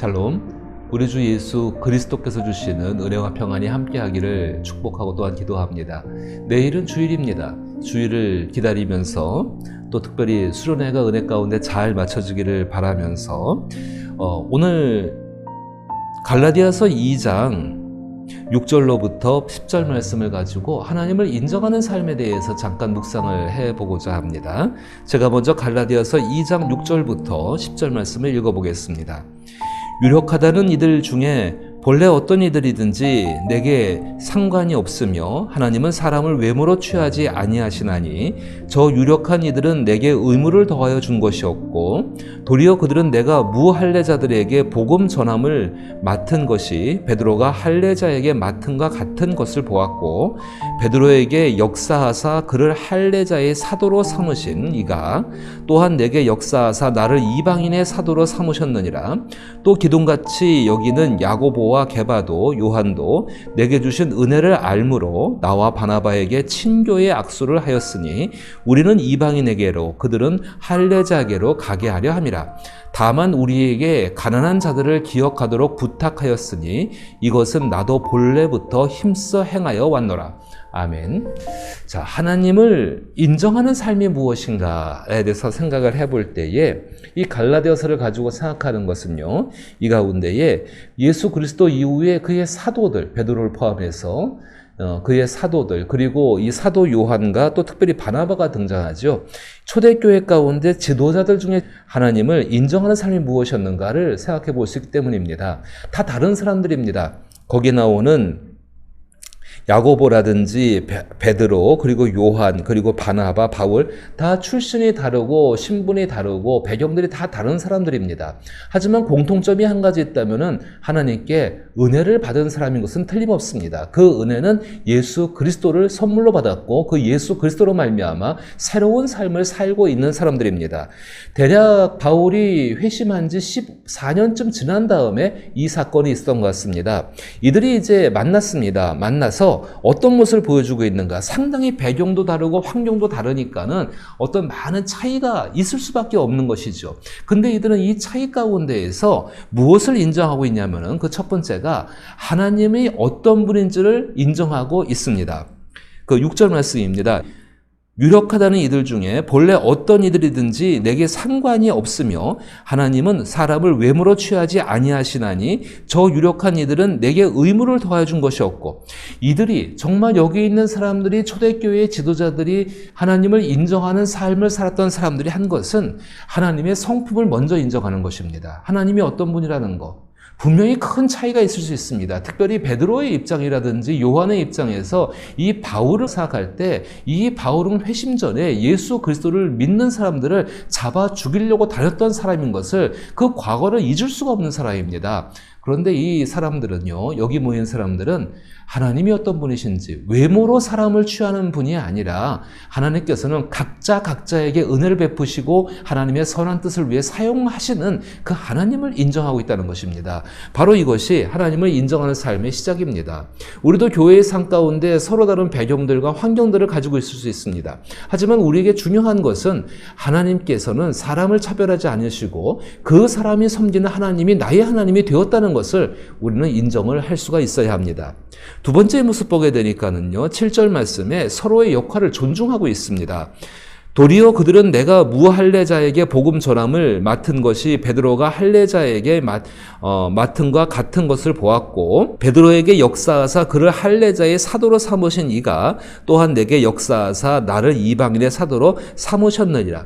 샬롬. 우리 주 예수 그리스도께서 주시는 은혜와 평안이 함께하기를 축복하고 또한 기도합니다. 내일은 주일입니다. 주일을 기다리면서 또 특별히 수련회가 은혜 가운데 잘 맞춰지기를 바라면서 오늘 갈라디아서 2장 6절로부터 10절 말씀을 가지고 하나님을 인정하는 삶에 대해서 잠깐 묵상을 해보고자 합니다. 제가 먼저 갈라디아서 2장 6절부터 10절 말씀을 읽어보겠습니다. 유력하다는 이들 중에 본래 어떤 이들이든지 내게 상관이 없으며 하나님은 사람을 외모로 취하지 아니하시나니 저 유력한 이들은 내게 의무를 더하여 준 것이 없고 도리어 그들은 내가 무할례자들에게 복음 전함을 맡은 것이 베드로가 할례자에게 맡은과 같은 것을 보았고 베드로에게 역사하사 그를 할례자의 사도로 삼으신 이가 또한 내게 역사하사 나를 이방인의 사도로 삼으셨느니라. 또 기둥같이 여기는 야고보와 게바도 요한도 내게 주신 은혜를 알므로 나와 바나바에게 친교의 악수를 하였으니 우리는 이방인에게로 그들은 할례자에게로 가게 하려 함이라. 다만 우리에게 가난한 자들을 기억하도록 부탁하였으니 이것은 나도 본래부터 힘써 행하여 왔노라. 아멘. 자, 하나님을 인정하는 삶이 무엇인가에 대해서 생각을 해볼 때에 이 갈라디아서를 가지고 생각하는 것은요, 이 가운데에 예수 그리스도 이후에 그의 사도들, 베드로를 포함해서 그의 사도들, 그리고 이 사도 요한과 또 특별히 바나바가 등장하죠. 초대교회 가운데 지도자들 중에 하나님을 인정하는 삶이 무엇이었는가를 생각해 볼 수 있기 때문입니다. 다 다른 사람들입니다. 거기 나오는 야고보라든지 베드로, 그리고 요한, 그리고 바나바, 바울 다 출신이 다르고 신분이 다르고 배경들이 다 다른 사람들입니다. 하지만 공통점이 한 가지 있다면은 하나님께 은혜를 받은 사람인 것은 틀림없습니다. 그 은혜는 예수 그리스도를 선물로 받았고 그 예수 그리스도로 말미암아 새로운 삶을 살고 있는 사람들입니다. 대략 바울이 회심한 지 14년쯤 지난 다음에 이 사건이 있었던 것 같습니다. 이들이 이제 만나서 어떤 모습을 보여주고 있는가? 상당히 배경도 다르고 환경도 다르니까는 어떤 많은 차이가 있을 수밖에 없는 것이죠. 근데 이들은 이 차이 가운데에서 무엇을 인정하고 있냐면은 그 첫 번째가 하나님이 어떤 분인지를 인정하고 있습니다. 그 6절 말씀입니다. 유력하다는 이들 중에 본래 어떤 이들이든지 내게 상관이 없으며 하나님은 사람을 외모로 취하지 아니하시나니 저 유력한 이들은 내게 의무를 더해 준 것이 없고, 이들이 정말 여기 있는 사람들이 초대교회의 지도자들이 하나님을 인정하는 삶을 살았던 사람들이 한 것은 하나님의 성품을 먼저 인정하는 것입니다. 하나님이 어떤 분이라는 것. 분명히 큰 차이가 있을 수 있습니다. 특별히 베드로의 입장이라든지 요한의 입장에서 이 바울을 생각할 때 이 바울은 회심 전에 예수 그리스도를 믿는 사람들을 잡아 죽이려고 다녔던 사람인 것을 그 과거를 잊을 수가 없는 사람입니다. 그런데 이 사람들은요, 여기 모인 사람들은 하나님이 어떤 분이신지 외모로 사람을 취하는 분이 아니라 하나님께서는 각자에게 은혜를 베푸시고 하나님의 선한 뜻을 위해 사용하시는 그 하나님을 인정하고 있다는 것입니다. 바로 이것이 하나님을 인정하는 삶의 시작입니다. 우리도 교회의 삶 가운데 서로 다른 배경들과 환경들을 가지고 있을 수 있습니다. 하지만 우리에게 중요한 것은 하나님께서는 사람을 차별하지 않으시고 그 사람이 섬기는 하나님이 나의 하나님이 되었다는 것을 우리는 인정을 할 수가 있어야 합니다. 두 번째 모습 보게 되니까는요, 7절 말씀에 서로의 역할을 존중하고 있습니다. 도리어 그들은 내가 무할례자에게 복음 전함을 맡은 것이 베드로가 할례자에게 맡은과 같은 것을 보았고 베드로에게 역사하사 그를 할례자의 사도로 삼으신 이가 또한 내게 역사하사 나를 이방인의 사도로 삼으셨느니라.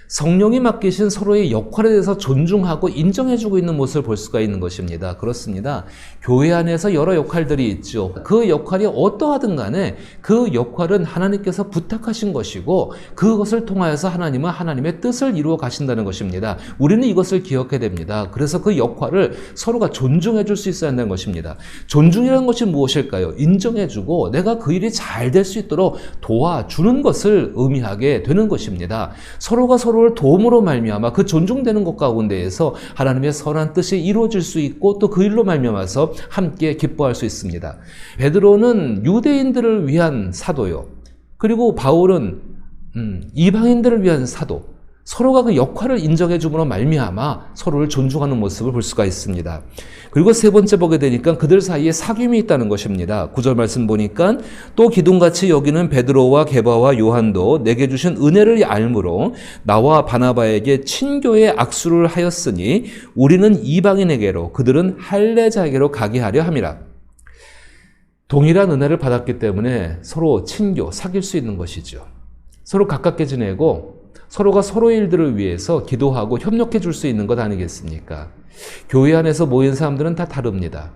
성령이 맡기신 서로의 역할에 대해서 존중하고 인정해주고 있는 모습을 볼 수가 있는 것입니다. 그렇습니다. 교회 안에서 여러 역할들이 있죠. 그 역할이 어떠하든 간에 그 역할은 하나님께서 부탁하신 것이고 그것을 통하여서 하나님은 하나님의 뜻을 이루어 가신다는 것입니다. 우리는 이것을 기억해야 됩니다. 그래서 그 역할을 서로가 존중해줄 수 있어야 한다는 것입니다. 존중이라는 것이 무엇일까요? 인정해주고 내가 그 일이 잘 될 수 있도록 도와주는 것을 의미하게 되는 것입니다. 서로가 서로를 도움으로 말미암아 그 존중되는 것 가운데에서 하나님의 선한 뜻이 이루어질 수 있고 또 그 일로 말미암아서 함께 기뻐할 수 있습니다. 베드로는 유대인들을 위한 사도요. 그리고 바울은 이방인들을 위한 사도. 서로가 그 역할을 인정해 줌으로 말미암아 서로를 존중하는 모습을 볼 수가 있습니다. 그리고 세 번째 보게 되니까 그들 사이에 사귐이 있다는 것입니다. 9절 말씀 보니까 또 기둥같이 여기는 베드로와 게바와 요한도 내게 주신 은혜를 알므로 나와 바나바에게 친교의 악수를 하였으니 우리는 이방인에게로 그들은 할례자에게로 가게 하려 함이라. 동일한 은혜를 받았기 때문에 서로 친교, 사귈 수 있는 것이죠. 서로 가깝게 지내고 서로가 서로의 일들을 위해서 기도하고 협력해 줄 수 있는 것 아니겠습니까? 교회 안에서 모인 사람들은 다 다릅니다.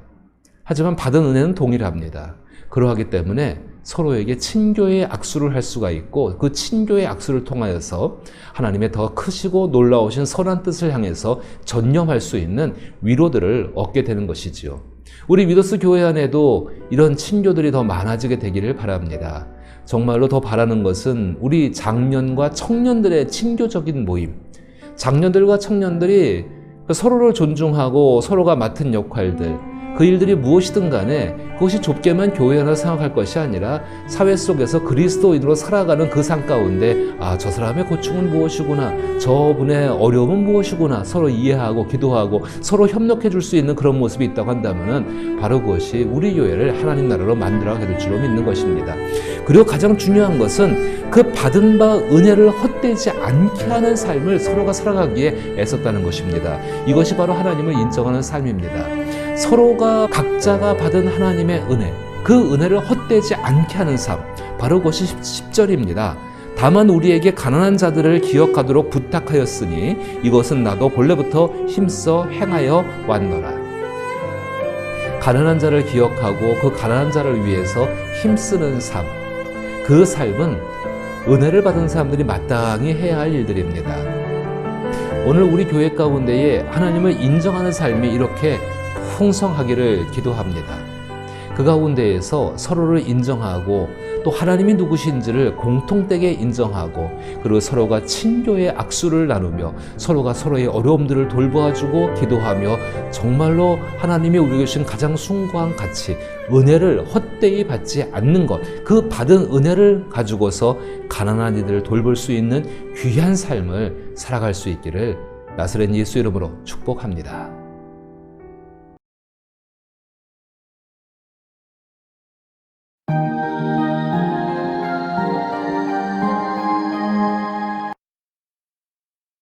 하지만 받은 은혜는 동일합니다. 그러하기 때문에 서로에게 친교의 악수를 할 수가 있고 그 친교의 악수를 통하여서 하나님의 더 크시고 놀라우신 선한 뜻을 향해서 전념할 수 있는 위로들을 얻게 되는 것이지요. 우리 위더스 교회 안에도 이런 친교들이 더 많아지게 되기를 바랍니다. 정말로 더 바라는 것은 우리 장년과 청년들의 친교적인 모임, 장년들과 청년들이 서로를 존중하고 서로가 맡은 역할들, 그 일들이 무엇이든 간에 그것이 좁게만 교회 하나 생각할 것이 아니라 사회 속에서 그리스도인으로 살아가는 그 삶 가운데 저 사람의 고충은 무엇이구나, 저분의 어려움은 무엇이구나 서로 이해하고 기도하고 서로 협력해 줄 수 있는 그런 모습이 있다고 한다면 바로 그것이 우리 교회를 하나님 나라로 만들어가게 될 줄로 믿는 것입니다. 그리고 가장 중요한 것은 그 받은 바 은혜를 헛되지 않게 하는 삶을 서로가 살아가기에 애썼다는 것입니다. 이것이 바로 하나님을 인정하는 삶입니다. 서로가 각자가 받은 하나님의 은혜, 그 은혜를 헛되지 않게 하는 삶, 바로 그것이 10절입니다. 다만 우리에게 가난한 자들을 기억하도록 부탁하였으니 이것은 나도 본래부터 힘써 행하여 왔노라. 가난한 자를 기억하고 그 가난한 자를 위해서 힘쓰는 삶, 그 삶은 은혜를 받은 사람들이 마땅히 해야 할 일들입니다. 오늘 우리 교회 가운데에 하나님을 인정하는 삶이 이렇게 풍성하기를 기도합니다. 그 가운데에서 서로를 인정하고 또 하나님이 누구신지를 공통되게 인정하고 그리고 서로가 친교의 악수를 나누며 서로가 서로의 어려움들을 돌보아주고 기도하며 정말로 하나님이 우리에게 주신 가장 숭고한 가치, 은혜를 헛되이 받지 않는 것, 그 받은 은혜를 가지고서 가난한 이들을 돌볼 수 있는 귀한 삶을 살아갈 수 있기를 나사렛 예수 이름으로 축복합니다.